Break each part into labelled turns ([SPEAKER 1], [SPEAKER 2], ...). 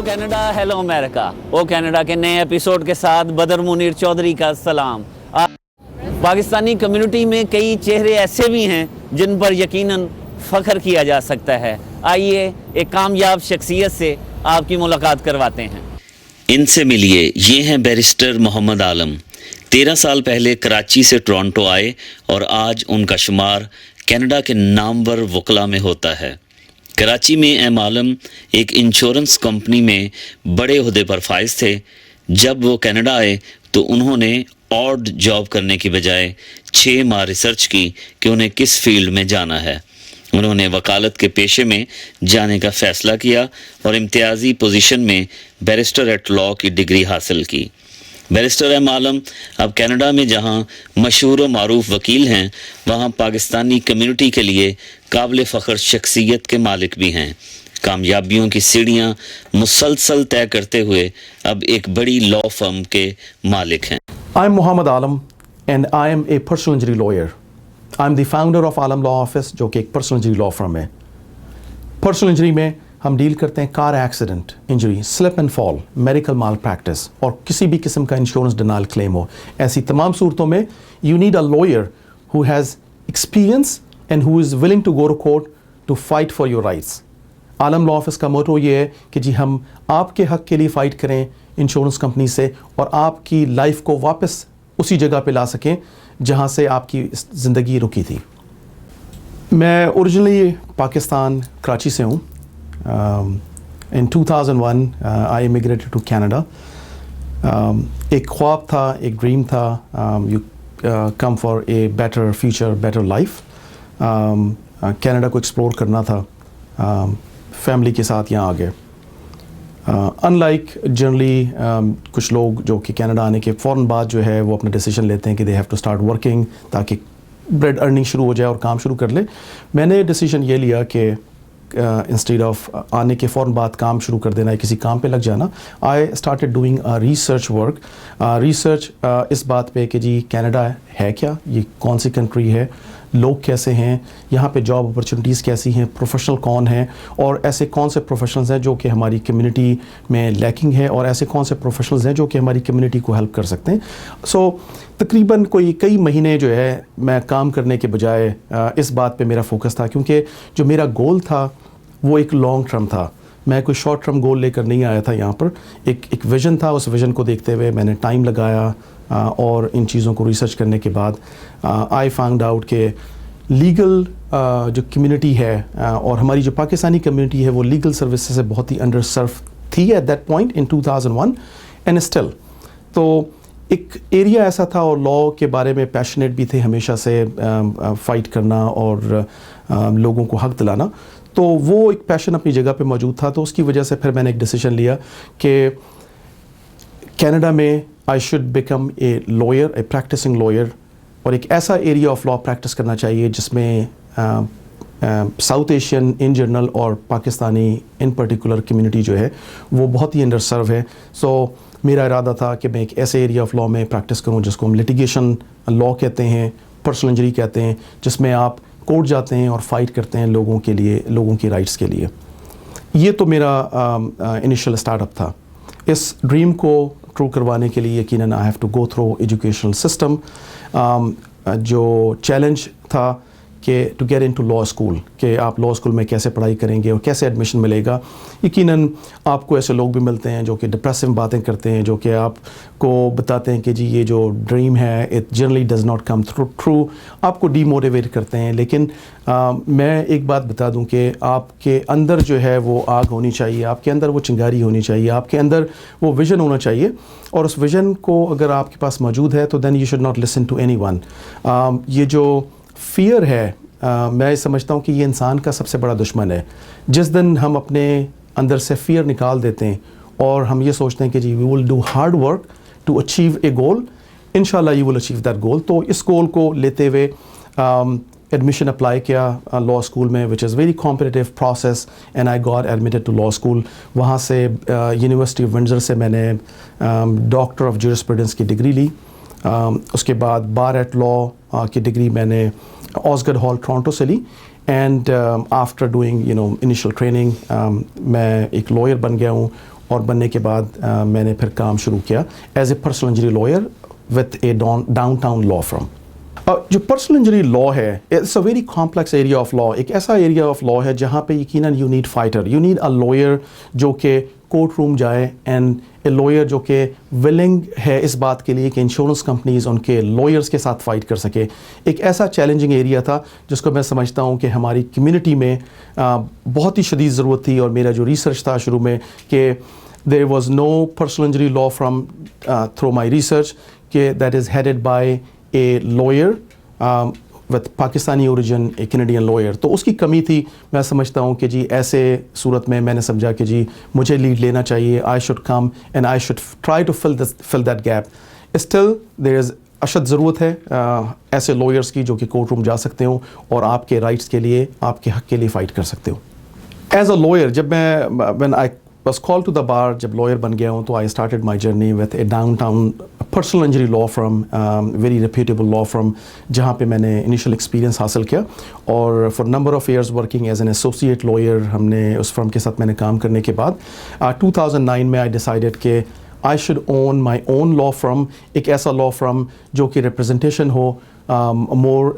[SPEAKER 1] Canada, hello امریکہ۔ او Canada کے نئے episode کے ساتھ بدر منیر چودھری کا سلام۔ پاکستانی کمیونٹی میں کئی چہرے ایسے بھی ہیں جن پر یقیناً فخر کیا جا سکتا ہے۔ آئیے ایک کامیاب شخصیت سے آپ کی ملاقات کرواتے ہیں۔ ان سے ملیے، یہ ہیں بیرسٹر محمد عالم۔ 13 سال پہلے کراچی سے ٹورانٹو آئے اور آج ان کا شمار کینیڈا کے نامور وکلاء میں ہوتا ہے۔ کراچی میں ایم عالم ایک انشورنس کمپنی میں بڑے عہدے پر فائز تھے۔ جب وہ کینیڈا آئے تو انہوں نے آڈ جاب کرنے کی بجائے 6 ماہ ریسرچ کی کہ انہیں کس فیلڈ میں جانا ہے۔ انہوں نے وکالت کے پیشے میں جانے کا فیصلہ کیا اور امتیازی پوزیشن میں بیرسٹر ایٹ لاء کی ڈگری حاصل کی۔ بیرسٹر ایم عالم اب کینیڈا میں جہاں مشہور و معروف وکیل ہیں، وہاں پاکستانی کمیونٹی کے لیے قابل فخر شخصیت کے مالک بھی ہیں۔ کامیابیوں کی سیڑھیاں مسلسل طے کرتے ہوئے اب ایک بڑی لاء فرم کے مالک ہیں۔
[SPEAKER 2] I am Muhammad Alam and I am a personal injury lawyer. I am the founder of Alam Law Office جو کہ ایک personal injury law firm ہے۔ personal injury میں ہم ڈیل کرتے ہیں car accident injury, slip and fall, medical mall practice اور کسی بھی قسم کا انشورنس ڈینائل کلیم ہو۔ ایسی تمام صورتوں میں you need a lawyer who has experience and who is willing to go to court to fight for your rights. Alam law office کا موٹو یہ ہے کہ جی ہم آپ کے حق کے لیے فائٹ کریں انشورنس کمپنی سے اور آپ کی لائف کو واپس اسی جگہ پہ لا سکیں جہاں سے آپ کی زندگی رکی تھی۔ میں اوریجنلی پاکستان کراچی سے ہوں۔ In 2001 I immigrated to Canada. ایک خواب تھا، ایک ڈریم تھا، you come for a better future, better life. Canada کو ایکسپلور کرنا تھا، فیملی کے ساتھ یہاں آ گئے۔ unlike generally کچھ لوگ جو کہ کینیڈا آنے کے فوراً بعد جو ہے وہ اپنا ڈیسیژن لیتے ہیں کہ they have to start working تاکہ بریڈ ارننگ شروع ہو جائے اور کام شروع کر لے۔ میں نے ڈیسیژن یہ لیا کہ انسٹیڈ آف آنے کے فوراً بعد کام شروع کر دینا ہے، کسی کام پہ لگ جانا، I started doing research work. Research اس بات پہ کہ جی کینیڈا ہے کیا، یہ کون سی کنٹری ہے، لوگ کیسے ہیں، یہاں پہ جاب اپرچونیٹیز کیسی ہیں، پروفیشنل کون ہیں اور ایسے کون سے پروفیشنلز ہیں جو کہ ہماری کمیونٹی میں لیکنگ ہے اور ایسے کون سے پروفیشنلز ہیں جو کہ ہماری کمیونٹی کو ہیلپ کر سکتے ہیں۔ سو تقریباً کئی مہینے جو ہے میں کام کرنے کے بجائے اس بات پہ میرا فوکس تھا، کیونکہ جو میرا گول تھا وہ ایک لانگ ٹرم تھا۔ میں کوئی شارٹ ٹرم گول لے کر نہیں آیا تھا یہاں پر، ایک ویژن تھا۔ اس ویژن کو دیکھتے ہوئے میں نے ٹائم لگایا اور ان چیزوں کو ریسرچ کرنے کے بعد آئی فاؤنڈ آؤٹ کہ لیگل جو کمیونٹی ہے اور ہماری جو پاکستانی کمیونٹی ہے وہ لیگل سروسز سے بہت ہی انڈر سرو تھی at that point in 2001 and still. تو ایک ایریا ایسا تھا اور لاء کے بارے میں پیشنیٹ بھی تھے ہمیشہ سے، فائٹ کرنا اور لوگوں کو حق دلانا، تو وہ ایک پیشن اپنی جگہ پہ موجود تھا۔ تو اس کی وجہ سے پھر میں نے ایک ڈیسیژن لیا کہ کینیڈا میں I should become a lawyer, a practising lawyer, اور ایک ایسا ایریا آف لاء پریکٹس کرنا چاہیے جس میں ساؤتھ ایشین ان جنرل اور پاکستانی ان پرٹیکولر کمیونٹی جو ہے وہ بہت ہی انڈر سرو ہے۔ سو میرا ارادہ تھا کہ میں ایک ایسے ایریا آف لاء میں پریکٹس کروں جس کو ہم لٹیگیشن لاء کہتے ہیں، پرسنل انجری کہتے ہیں، جس میں آپ کورٹ جاتے ہیں اور فائٹ کرتے ہیں لوگوں کے لیے، لوگوں کی رائٹس کے لیے۔ یہ تو میرا انیشیل اسٹارٹ اپ تھا۔ اس ڈریم کو ٹرو کروانے کے لیے یقیناً I have to go through educational system. جو چیلنج تھا کہ to get into law school, کہ آپ لاء اسکول میں کیسے پڑھائی کریں گے اور کیسے ایڈمیشن ملے گا۔ یقیناً آپ کو ایسے لوگ بھی ملتے ہیں جو کہ ڈپریسو باتیں کرتے ہیں، جو کہ آپ کو بتاتے ہیں کہ جی یہ جو ڈریم ہے it generally does not come true, آپ کو ڈی موٹیویٹ کرتے ہیں۔ لیکن میں ایک بات بتا دوں کہ آپ کے اندر جو ہے وہ آگ ہونی چاہیے، آپ کے اندر وہ چنگاری ہونی چاہیے، آپ کے اندر وہ ویژن ہونا چاہیے، اور اس ویژن کو اگر آپ کے پاس موجود ہے تو then you should not listen to anyone. یہ جو فیئر ہے، میں سمجھتا ہوں کہ یہ انسان کا سب سے بڑا دشمن ہے۔ جس دن ہم اپنے اندر سے فیئر نکال دیتے ہیں اور ہم یہ سوچتے ہیں کہ جی we will do hard work to achieve a goal, انشاءاللہ you will achieve that goal. تو اس گول کو لیتے ہوئے ایڈمیشن اپلائی کیا لاء اسکول میں، which is very competitive process, and I got admitted to law school. وہاں سے یونیورسٹی آف ونڈزر سے میں نے ڈاکٹر آف جورسپریڈنس کی ڈگری لی۔ اس کے بعد بار ایٹ لاء کی ڈگری میں نے آسگرڈ ہال ٹورانٹو سے لی، and after doing initial training میں ایک لوئر بن گیا ہوں اور بننے کے بعد میں نے پھر کام شروع کیا as a personal injury lawyer with a downtown law firm. جو پرسنل انجری لا ہے it's a very complex area of law. ایک ایسا ایریا آف لا ہے جہاں پہ یقیناً you need fighter, you need a lawyer جو کہ کورٹ روم جائے, اینڈ اے لائر جو کہ ولنگ ہے اس بات کے لیے کہ انشورنس کمپنیز ان کے لائرس کے ساتھ فائٹ کر سکے. ایک ایسا چیلنجنگ ایریا تھا جس کو میں سمجھتا ہوں کہ ہماری کمیونٹی میں بہت ہی شدید ضرورت تھی. اور میرا جو ریسرچ تھا شروع میں کہ there was no personal injury law from through my research کہ that is headed by a lawyer with Pakistani origin, a Canadian lawyer. تو اس کی کمی تھی. میں سمجھتا ہوں کہ جی ایسے صورت میں میں نے سمجھا کہ جی مجھے لیڈ لینا چاہیے. I should come and I should try to fill that gap. Still there is اشد ضرورت ہے ایسے لائرس کی جو کہ کورٹ روم جا سکتے ہوں اور آپ کے رائٹس کے لیے, آپ کے حق کے لیے فائٹ کر سکتے ہو. ایز اے لائر جب میں when I was called to the bar, جب lawyer بن گیا ہوں تو I started my journey with a downtown personal injury law firm, very reputable law firm, جہاں پہ میں نے initial experience حاصل کیا. اور for number of years working as an associate lawyer ہم نے اس firm کے ساتھ میں نے کام کرنے کے بعد 2009 میں I decided کہ I should own my own law firm, ایک ایسا law firm جو کہ representation who more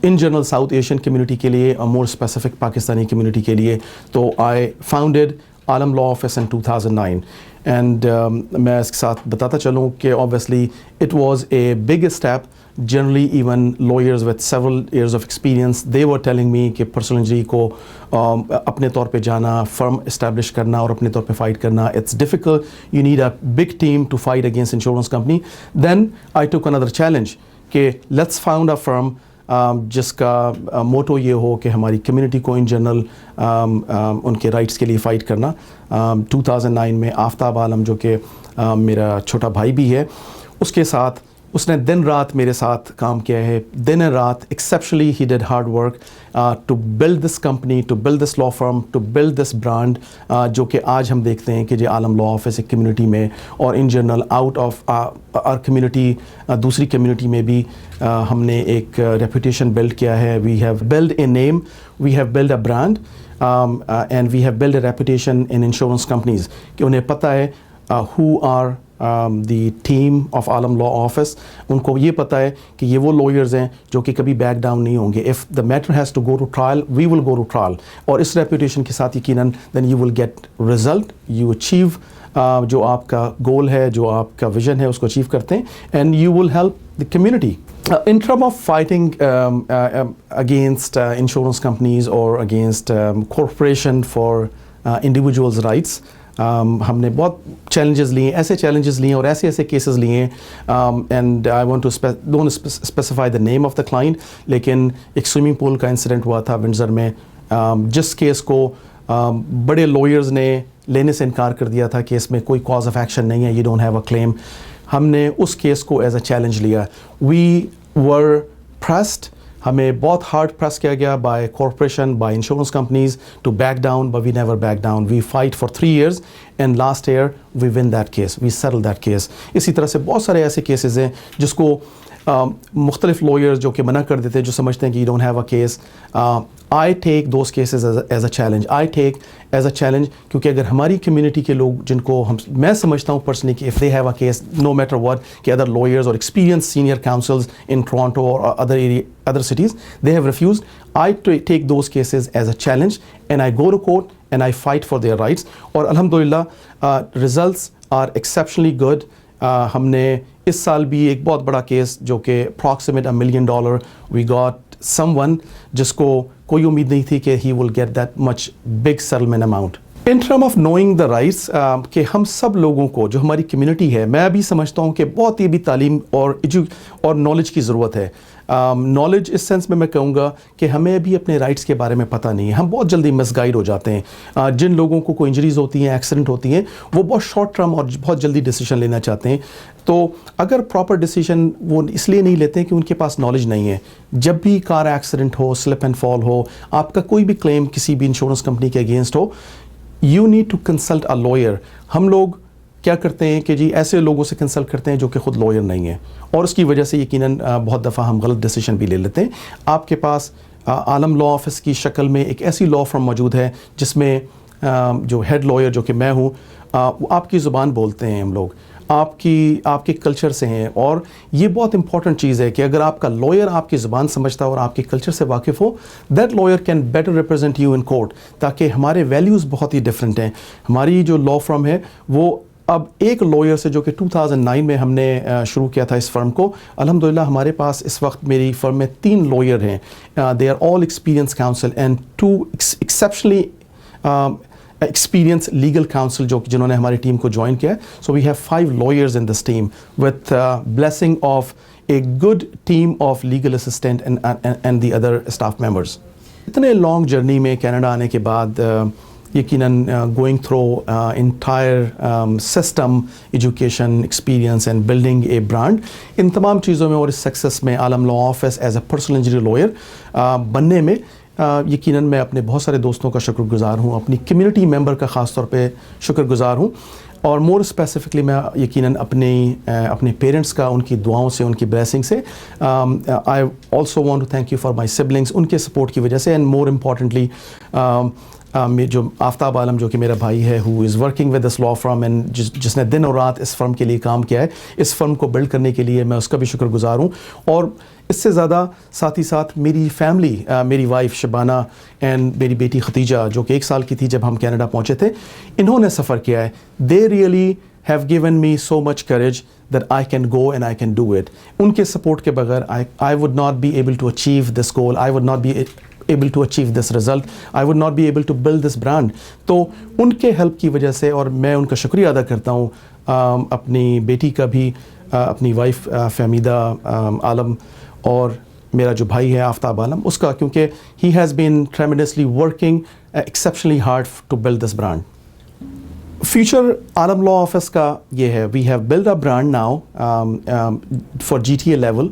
[SPEAKER 2] in general South Asian community کے لیے, more specific پاکستانی community کے لیے. تو I founded Alam law office in 2009 and میں اس کے ساتھ بتاتا چلوں کہ obviously it was a big step. Generally even lawyers with several years of experience they were telling me کہ personal injury کو اپنے طور پہ جانا, firm establish کرنا اور اپنے طور پہ fight کرنا, it's difficult, you need a big team to fight against insurance company. Then I took another challenge کہ let's found a firm جس کا موٹو یہ ہو کہ ہماری کمیونٹی کو ان جنرل ان کے رائٹس کے لیے فائٹ کرنا. 2009 میں آفتاب عالم جو کہ میرا چھوٹا بھائی بھی ہے, اس کے ساتھ اس نے دن رات میرے ساتھ کام کیا ہے, دن رات exceptionally he did hard work to build this company, to build this law firm, to build this brand جو کہ آج ہم دیکھتے ہیں کہ جو عالم لا آفس ایک کمیونٹی میں اور in general out of our community دوسری کمیونٹی میں بھی ہم نے ایک ریپوٹیشن بلڈ کیا ہے. We have build a name, we have build a brand and we have build a reputation in insurance companies کہ انہیں پتہ ہے who are the team of Alam law office, ان کو یہ پتہ ہے کہ یہ وہ لائرز ہیں جو کہ کبھی بیک ڈاؤن نہیں ہوں گے. If the matter has to go to trial we will go to trial. اور اس ریپوٹیشن کے ساتھ یقیناً then you will get result, you achieve جو آپ کا گول ہے, جو آپ کا ویژن ہے اس کو اچیو کرتے ہیں, and you will help the community. In terms of fighting against insurance companies or against corporation for individuals' rights, ہم نے بہت چیلنجز لیے, ایسے چیلنجز لیے اور ایسے کیسز لیے. And I want to don't specify the name of the client, لیکن ایک سوئمنگ پول کا انسیڈنٹ ہوا تھا ونڈزر میں, جس کیس کو بڑے لائرز نے لینے سے انکار کر دیا تھا کہ اس میں کوئی کاز آف ایکشن نہیں ہے, یو ڈونٹ ہیو اے کلیم. ہم نے اس کیس کو ایز اے چیلنج لیا. وی ور پریسڈ, ہمیں بہت ہارڈ پریس کیا گیا by corporation, by insurance companies to back down, but we never back down. We fight for 3 years and last year we won that case, we settle that case. اسی طرح سے بہت سارے ایسے کیسز ہیں جس کو مختلف لائرز جو کہ منع کر دیتے ہیں, جو سمجھتے ہیں کہ you don't have a case. I take those cases as a challenge, I take as a challenge, کیونکہ اگر ہماری کمیونٹی کے لوگ جن کو میں سمجھتا ہوں پرسنلی کہ if they have a case no matter what, کہ ادر لائرز اور ایکسپیرینس سینئر کاؤنسلز ان ٹورانٹو اور other cities they have refused, I take those cases as a challenge and I go to court and I fight for their rights. اور الحمدللہ results are exceptionally good. ہم نے اس سال بھی ایک بہت بڑا کیس جو کہ approximate $1 million, we got someone جس کو کوئی امید نہیں تھی کہ he will get that much big settlement amount. In terms of knowing the rights, کہ ہم سب لوگوں کو جو ہماری کمیونٹی ہے, میں بھی سمجھتا ہوں کہ بہت ہی بھی تعلیم اور نالج کی ضرورت ہے. نالج اس سینس میں کہوں گا کہ ہمیں بھی اپنے رائٹس کے بارے میں پتہ نہیں ہے. ہم بہت جلدی مس گائیڈ ہو جاتے ہیں. جن لوگوں کو کوئی انجریز ہوتی ہیں, ایکسیڈنٹ ہوتی ہیں, وہ بہت شارٹ ٹرم اور بہت جلدی ڈیسیشن لینا چاہتے ہیں. تو اگر پراپر ڈیسیشن وہ اس لیے نہیں لیتے کہ ان کے پاس نالج نہیں ہے. جب بھی کار ایکسیڈنٹ ہو, سلپ اینڈ فال ہو, آپ کا کوئی بھی کلیم کسی بھی انشورنس کمپنی کے اگینسٹ ہو, you need to consult a lawyer. ہم لوگ کیا کرتے ہیں کہ جی ایسے لوگوں سے کنسلٹ کرتے ہیں جو کہ خود لائر نہیں ہیں, اور اس کی وجہ سے یقیناً بہت دفعہ ہم غلط ڈیسیشن بھی لے لیتے ہیں. آپ کے پاس عالم لا آفس کی شکل میں ایک ایسی لا فرم موجود ہے جس میں جو ہیڈ لائر جو کہ میں ہوں, آپ کی زبان بولتے ہیں ہم لوگ, آپ کے کلچر سے ہیں, اور یہ بہت امپورٹنٹ چیز ہے کہ اگر آپ کا لائر آپ کی زبان سمجھتا ہے اور آپ کے کلچر سے واقف ہو, that lawyer can better represent you in court. تاکہ ہمارے ویلیوز بہت ہی ڈفرینٹ ہیں. ہماری جو لا فرم ہے وہ اب ایک لائر سے, جو کہ 2009 میں ہم نے شروع کیا تھا اس فرم کو, الحمدللہ ہمارے پاس اس وقت میری فرم میں 3 لائر ہیں. They are all experience counsel and 2 exceptionally experience legal counsel جنہوں نے ہماری ٹیم کو جوائن کیا ہے. So we have 5 lawyers in this team with blessing of a good team of legal assistant and the other staff members. اتنے long journey میں Canada آنے کے بعد یقیناً going through entire system, education, experience and building a brand, ان تمام چیزوں میں اور اس سکسیس میں Alam law office as a personal injury lawyer بننے میں یقیناً میں اپنے بہت سارے دوستوں کا شکر گزار ہوں, اپنی کمیونٹی ممبر کا خاص طور پہ شکر گزار ہوں, اور مور اسپیسیفکلی میں یقیناً اپنے پیرنٹس کا, ان کی دعاؤں سے, ان کی بلیسنگ سے. I also want to thank you for my siblings, ان کے سپورٹ کی وجہ سے. اینڈ مور امپورٹنٹلی جو آفتاب عالم, جو کہ میرا بھائی ہے, who is working with this law firm, and جس نے دن اور رات اس فرم کے لیے کام کیا ہے, اس فرم کو بلڈ کرنے کے لیے میں اس کا بھی شکر گزار ہوں. اور اس سے زیادہ ساتھ ہی ساتھ میری فیملی, میری وائف شبانہ اینڈ میری بیٹی ختیجہ, جو کہ 1 سال کی تھی جب ہم کینیڈا پہنچے تھے, انہوں نے سفر کیا ہے. They really have given me so much courage that I can go and I can do it. ان کے سپورٹ کے بغیر I would not be able to achieve this goal, I would not be able to achieve this result, I would not be able to build this brand. تو ان کے help کی وجہ سے, اور میں ان کا شکریہ ادا کرتا ہوں, اپنی بیٹی کا بھی, اپنی وائف فہمیدہ عالم, اور میرا جو بھائی ہے آفتاب عالم, اس کا, کیونکہ he has been tremendously working exceptionally hard to build this brand. Future Alam law office کا یہ ہے, we have built a brand now for GTA level.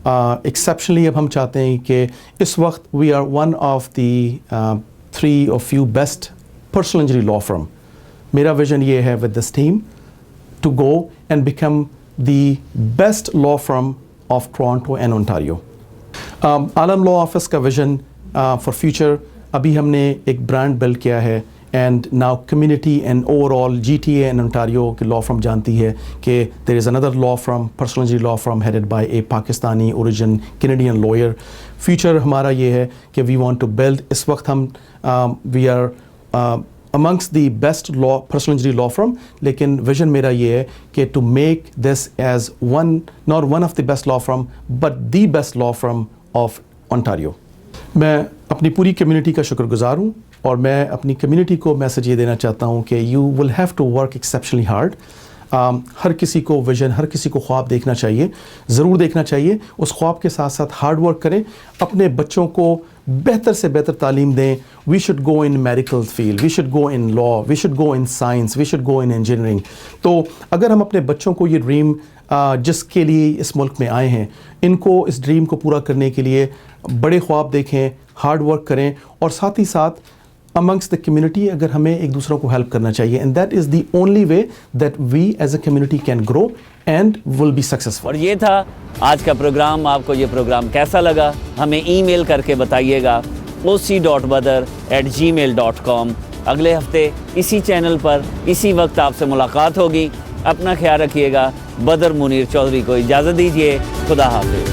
[SPEAKER 2] Exceptionally اب ہم چاہتے ہیں کہ اس وقت we are one of the 3 or few best personal injury law firm. میرا ویژن یہ ہے with this team to go and become the best law firm of Toronto and Ontario. Alam law office کا ویژن فار فیوچر, ابھی ہم نے ایک brand build کیا ہے, and now community and overall GTA and Ontario کی لا فرم جانتی ہے کہ دیر از اندر law firm, personal injury law firm headed by a Pakistani origin Canadian lawyer. Future ہمارا یہ ہے کہ وی وانٹ ٹو بلڈ, اس وقت ہم we are amongst the best law personal injury law firm, لیکن ویژن میرا یہ ہے کہ to make this as not one of the best law firm but the best law firm of Ontario. میں اپنی پوری کمیونٹی کا شکر گزار ہوں, اور میں اپنی کمیونٹی کو میسج یہ دینا چاہتا ہوں کہ you will have to work exceptionally hard. ہر کسی کو ویژن, ہر کسی کو خواب دیکھنا چاہیے, ضرور دیکھنا چاہیے. اس خواب کے ساتھ ساتھ ہارڈ ورک کریں, اپنے بچوں کو بہتر سے بہتر تعلیم دیں. We should go in medical field, we should go in law, we should go in science, we should go in engineering. تو اگر ہم اپنے بچوں کو یہ ڈریم جس کے لیے اس ملک میں آئے ہیں, ان کو اس ڈریم کو پورا کرنے کے لیے بڑے خواب دیکھیں, ہارڈ ورک کریں, اور ساتھ ہی ساتھ amongst the community اگر ہمیں ایک دوسروں کو ہیلپ کرنا چاہیے, and that is the only way that we as a community can grow and will be successful.
[SPEAKER 1] اور یہ تھا آج کا پروگرام. آپ کو یہ پروگرام کیسا لگا ہمیں ای میل کر کے بتائیے گا oc.badr@gmail.com. اگلے ہفتے اسی چینل پر اسی وقت آپ سے ملاقات ہوگی. اپنا خیال رکھیے گا. بدر منیر چودھری کو اجازت دیجیے. خدا حافظ.